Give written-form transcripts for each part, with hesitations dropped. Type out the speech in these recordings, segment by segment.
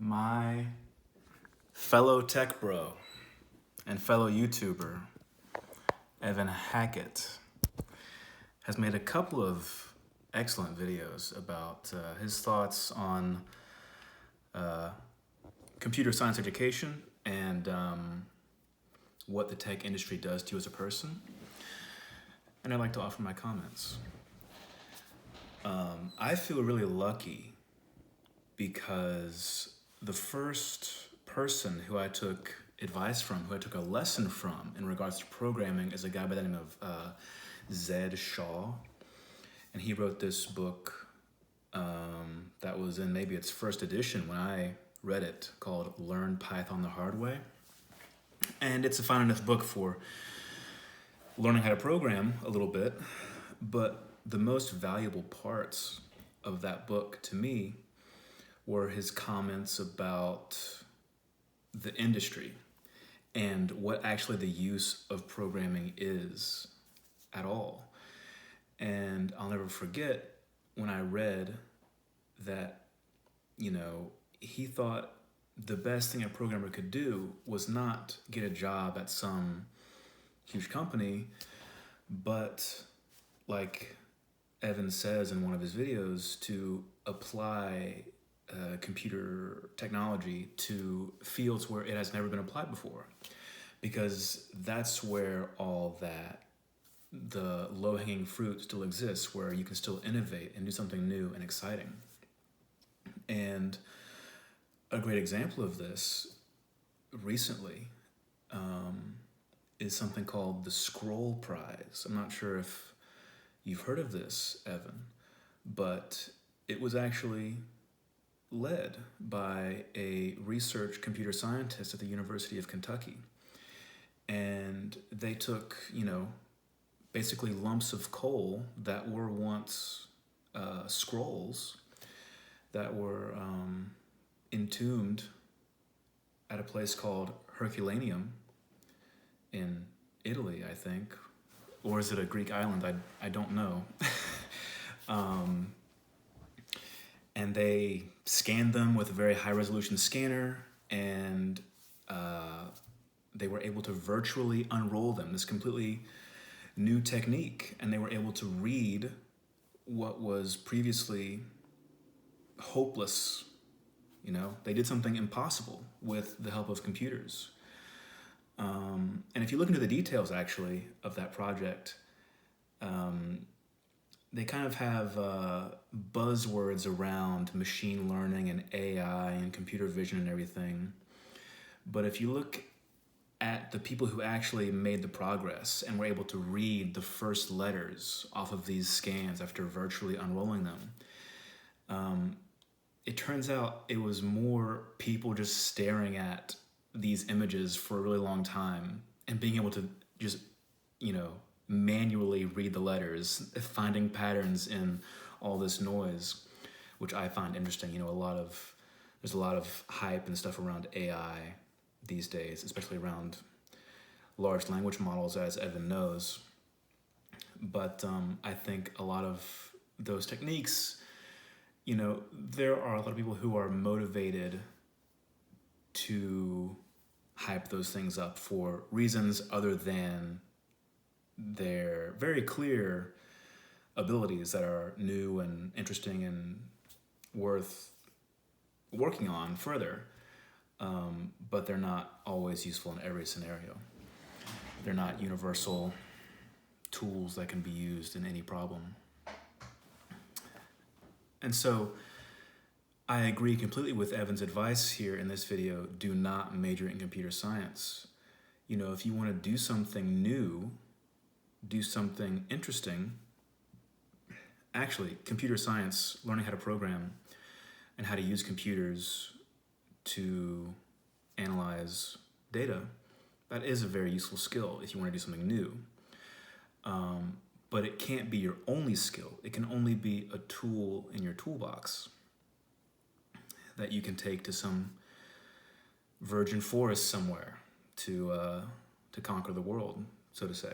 My fellow tech bro and fellow YouTuber, Evan Hackett, has made a couple of excellent videos about his thoughts on computer science education and what the tech industry does to you as a person. And I'd like to offer my comments. I feel really lucky because the first person who I took advice from, who I took a lesson from in regards to programming, is a guy by the name of Zed Shaw. And he wrote this book that was in maybe its first edition when I read it, called Learn Python the Hard Way. And it's a fine enough book for learning how to program a little bit, but the most valuable parts of that book to me were his comments about the industry and what actually the use of programming is at all. And I'll never forget when I read that, he thought the best thing a programmer could do was not get a job at some huge company, but like Evan says in one of his videos, to apply computer technology to fields where it has never been applied before, because that's where all that the low-hanging fruit still exists, where you can still innovate and do something new and exciting. And a great example of this recently is something called the Scroll Prize. I'm not sure if you've heard of this, Evan, but it was actually led by a research computer scientist at the University of Kentucky. And they took, basically lumps of coal that were once scrolls that were entombed at a place called Herculaneum in Italy, I think. Or is it a Greek island? I don't know. And they scanned them with a very high resolution scanner, and they were able to virtually unroll them, this completely new technique. And they were able to read what was previously hopeless. They did something impossible with the help of computers. And if you look into the details, actually, of that project, they kind of have buzzwords around machine learning and AI and computer vision and everything. But if you look at the people who actually made the progress and were able to read the first letters off of these scans after virtually unrolling them, it turns out it was more people just staring at these images for a really long time and being able to just, manually read the letters, finding patterns in all this noise, which I find interesting. There's a lot of hype and stuff around AI these days, especially around large language models, as Evan knows. But I think a lot of those techniques, there are a lot of people who are motivated to hype those things up for reasons other than their very clear abilities that are new and interesting and worth working on further. But they're not always useful in every scenario. They're not universal tools that can be used in any problem. And so I agree completely with Evan's advice here in this video. Do not major in computer science. If you want to do something new, do something interesting, actually, computer science, learning how to program and how to use computers to analyze data, that is a very useful skill if you want to do something new. But it can't be your only skill. It can only be a tool in your toolbox that you can take to some virgin forest somewhere to conquer the world, so to say.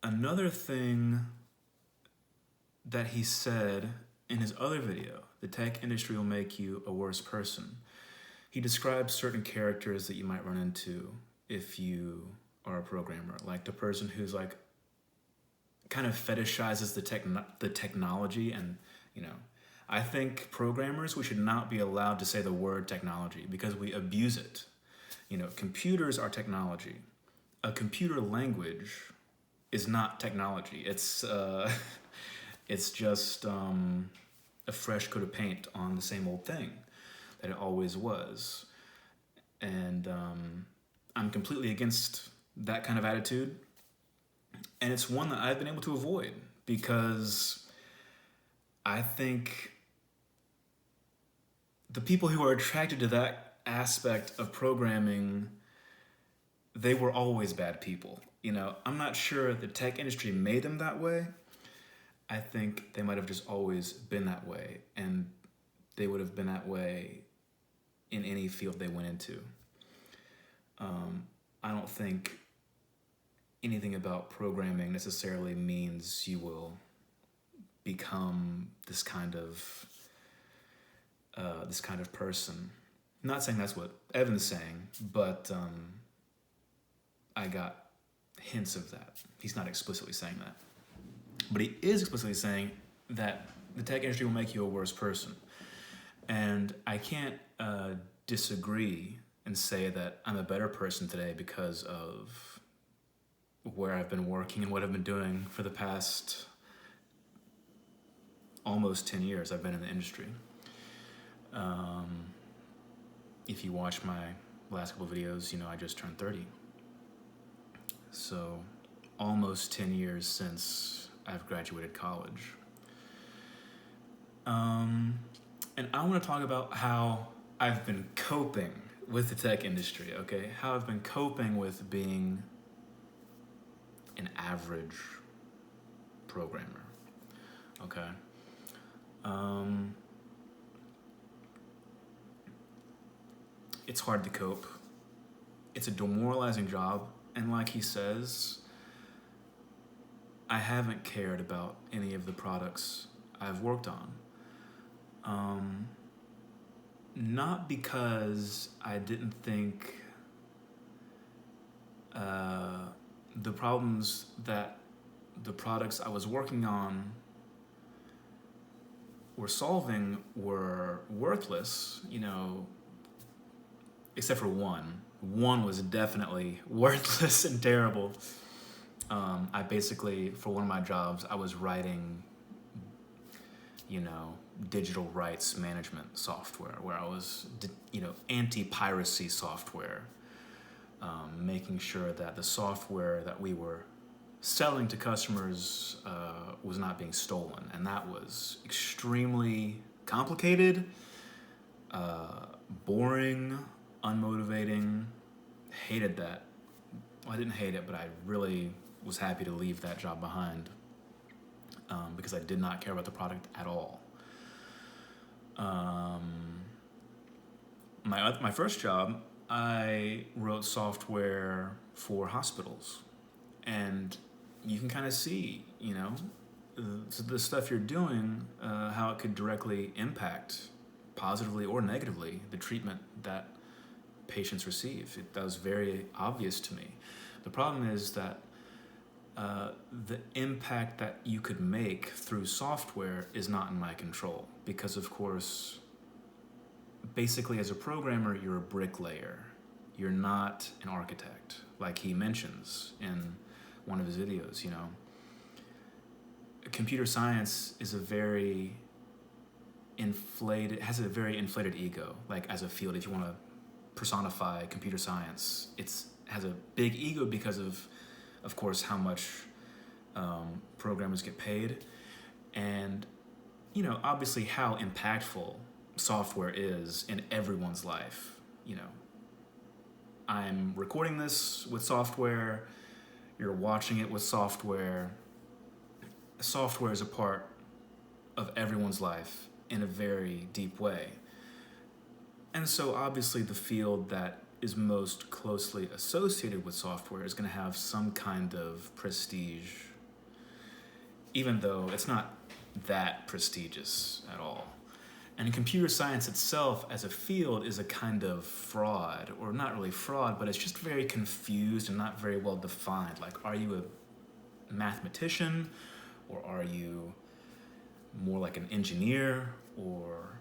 Another thing that he said in his other video, The Tech Industry Will Make You a Worse Person, he describes certain characters that you might run into if you are a programmer, like the person who's like kind of fetishizes the technology. And I think programmers, we should not be allowed to say the word technology because we abuse it. Computers are technology. A computer language is not technology. It's just a fresh coat of paint on the same old thing that it always was. And I'm completely against that kind of attitude. And it's one that I've been able to avoid because I think the people who are attracted to that aspect of programming, they were always bad people. I'm not sure the tech industry made them that way. I think they might have just always been that way, and they would have been that way in any field they went into. I don't think anything about programming necessarily means you will become this kind of person. I'm not saying that's what Evan's saying, but I got hints of that. He's not explicitly saying that. But he is explicitly saying that the tech industry will make you a worse person. And I can't disagree and say that I'm a better person today because of where I've been working and what I've been doing for the past almost 10 years I've been in the industry. If you watch my last couple of videos, I just turned 30. So almost 10 years since I've graduated college. And I want to talk about how I've been coping with the tech industry, okay? How I've been coping with being an average programmer, okay? It's hard to cope. It's a demoralizing job, and like he says, I haven't cared about any of the products I've worked on. Not because I didn't think the problems that the products I was working on were solving were worthless, except for one. One was definitely worthless and terrible. I basically, for one of my jobs, I was writing, digital rights management software, where I was, anti-piracy software, making sure that the software that we were selling to customers was not being stolen. And that was extremely complicated, boring, unmotivating. Hated that. Well, I didn't hate it, but I really was happy to leave that job behind because I did not care about the product at all. My first job, I wrote software for hospitals, and you can kind of see, the stuff you're doing, how it could directly impact, positively or negatively, the treatment that patients receive. That was very obvious to me. The problem is that the impact that you could make through software is not in my control because, of course, basically as a programmer, you're a bricklayer. You're not an architect, like he mentions in one of his videos, Computer science is has a very inflated ego, like as a field. If you want to personify computer science, has a big ego because of course, how much programmers get paid, and obviously how impactful software is in everyone's life. I'm recording this with software, you're watching it with software. Software is a part of everyone's life in a very deep way. And so obviously the field that is most closely associated with software is going to have some kind of prestige, even though it's not that prestigious at all. And computer science itself as a field is a kind of fraud, or not really fraud, but it's just very confused and not very well defined. Like, are you a mathematician, or are you more like an engineer, or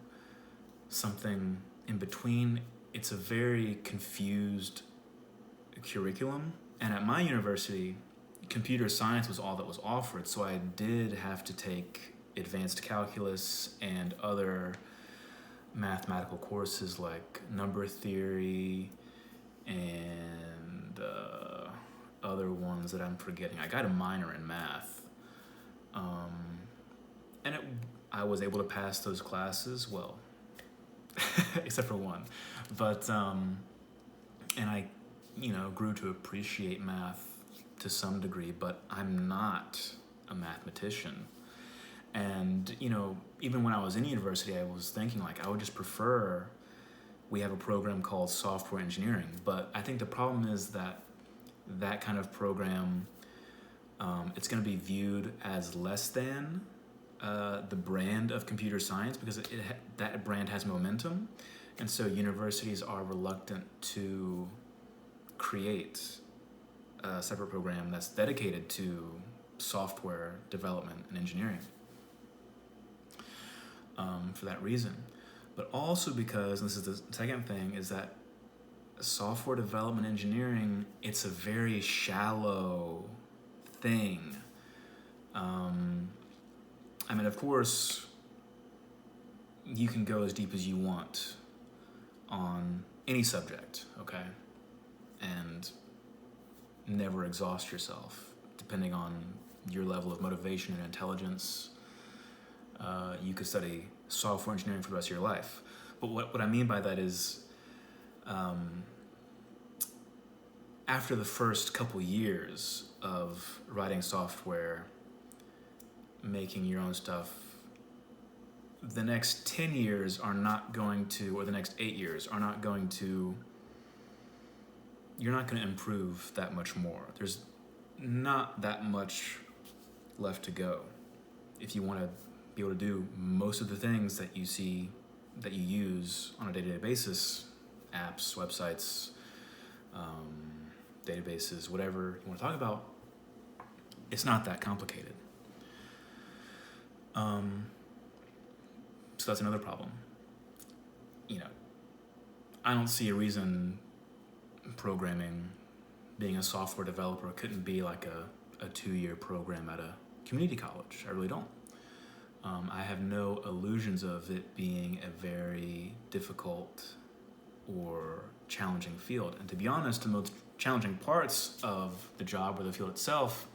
something in between? It's a very confused curriculum. And at my university, computer science was all that was offered, so I did have to take advanced calculus and other mathematical courses like number theory and other ones that I'm forgetting. I got a minor in math, and I was able to pass those classes well, except for one. But and I, grew to appreciate math to some degree, but I'm not a mathematician. And, even when I was in university, I was thinking I would just prefer we have a program called software engineering. But I think the problem is that kind of program, it's going to be viewed as less than the brand of computer science, because that brand has momentum. And so universities are reluctant to create a separate program that's dedicated to software development and engineering. For that reason. But also because, and this is the second thing, is that software development engineering, it's a very shallow thing. Of course, you can go as deep as you want on any subject, okay? And never exhaust yourself, depending on your level of motivation and intelligence. You could study software engineering for the rest of your life. But what I mean by that is, after the first couple years of writing software, making your own stuff, the next 10 years are not going to, or the next 8 years are not going to, you're not going to improve that much more. There's not that much left to go if you want to be able to do most of the things that you see, that you use on a day-to-day basis, apps, websites, databases, whatever you want to talk about. It's not that complicated. So that's another problem. I don't see a reason programming, being a software developer, couldn't be like a 2-year program at a community college. I really don't. I have no illusions of it being a very difficult or challenging field. And to be honest, the most challenging parts of the job or the field itself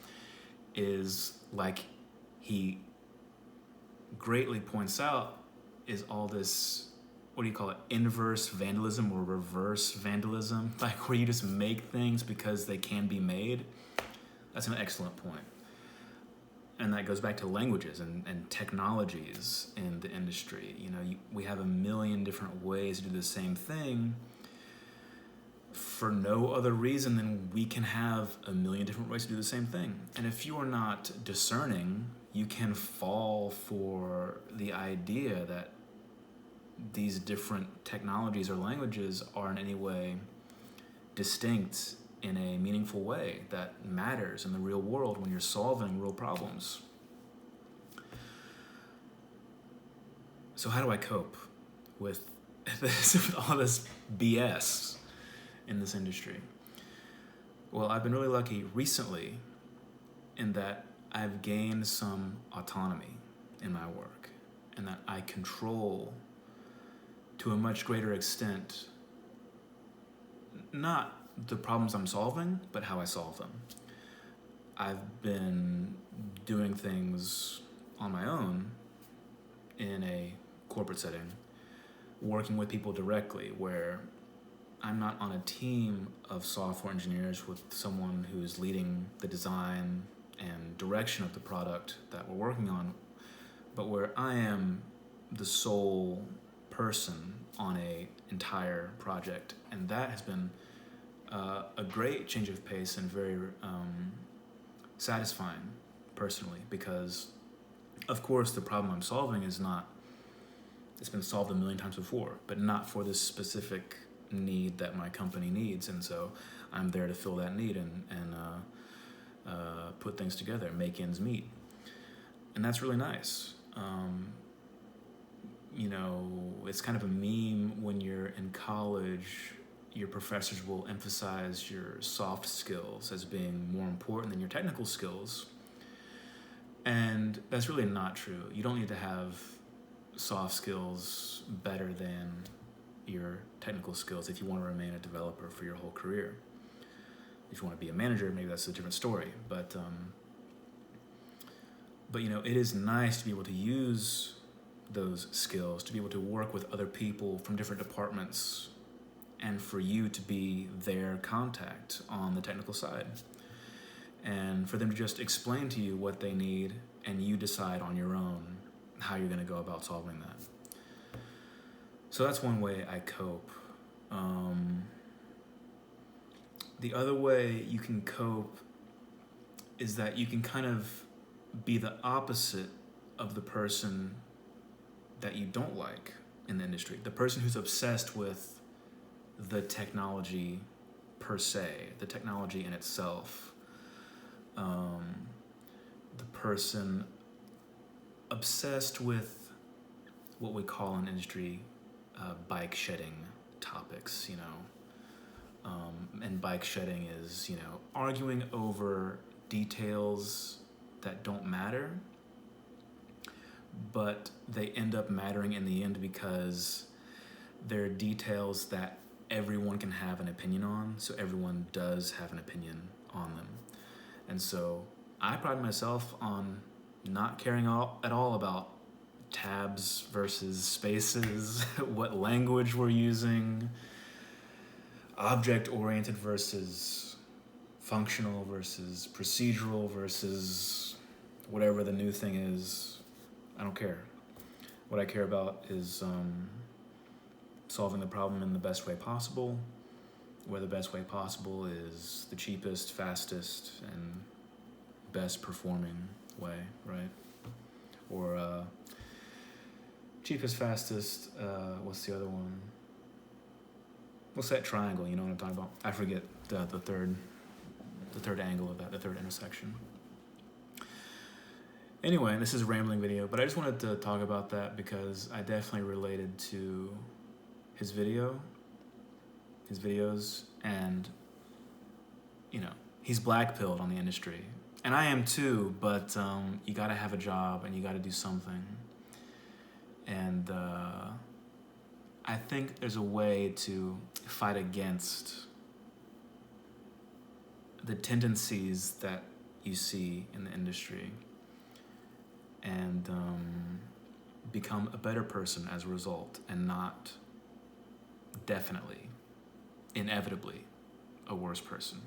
is, like he greatly points out, is all this, what do you call it, inverse vandalism or reverse vandalism, like where you just make things because they can be made. That's an excellent point. And that goes back to languages and technologies in the industry. We have a million different ways to do the same thing for no other reason than we can have a million different ways to do the same thing. And if you are not discerning, you can fall for the idea that these different technologies or languages are in any way distinct in a meaningful way that matters in the real world when you're solving real problems. So how do I cope with this, with all this BS in this industry? Well, I've been really lucky recently in that I've gained some autonomy in my work, and that I control, to a much greater extent, not the problems I'm solving, but how I solve them. I've been doing things on my own in a corporate setting, working with people directly, where I'm not on a team of software engineers with someone who's leading the design and direction of the product that we're working on, but where I am the sole person on a entire project. And that has been a great change of pace and very satisfying personally, because Of course, the problem I'm solving is not, it's been solved a million times before, but not for this specific need that my company needs. And so I'm there to fill that need and put things together, make ends meet. And that's really nice. You know, it's kind of a meme when you're in college, your professors will emphasize your soft skills as being more important than your technical skills. And that's really not true. You don't need to have soft skills better than your technical skills if you want to remain a developer for your whole career. If you want to be a manager, maybe that's a different story. But you know, it is nice to be able to use those skills, to be able to work with other people from different departments, and for you to be their contact on the technical side. And for them to just explain to you what they need, and you decide on your own how you're going to go about solving that. So that's one way I cope. The other way you can cope is that you can kind of be the opposite of the person that you don't like in the industry. The person who's obsessed with the technology per se, the technology in itself. The person obsessed with what we call in industry bike shedding topics, you know. And bike shedding is, you know, arguing over details that don't matter, but they end up mattering in the end because they're details that everyone can have an opinion on, so everyone does have an opinion on them. And so I pride myself on not caring at all about tabs versus spaces, what language we're using, object-oriented versus functional versus procedural versus whatever the new thing is. I don't care. What I care about is solving the problem in the best way possible, where the best way possible is the cheapest, fastest, and best performing way, right? Or cheapest, fastest, what's the other one? What's that triangle, you know what I'm talking about? I forget the third angle of that, the third intersection. Anyway, this is a rambling video, but I just wanted to talk about that because I definitely related to his videos, and, you know, he's black-pilled on the industry. And I am too, but you gotta have a job and you gotta do something. And I think there's a way to fight against the tendencies that you see in the industry and become a better person as a result, and not definitely, inevitably, a worse person.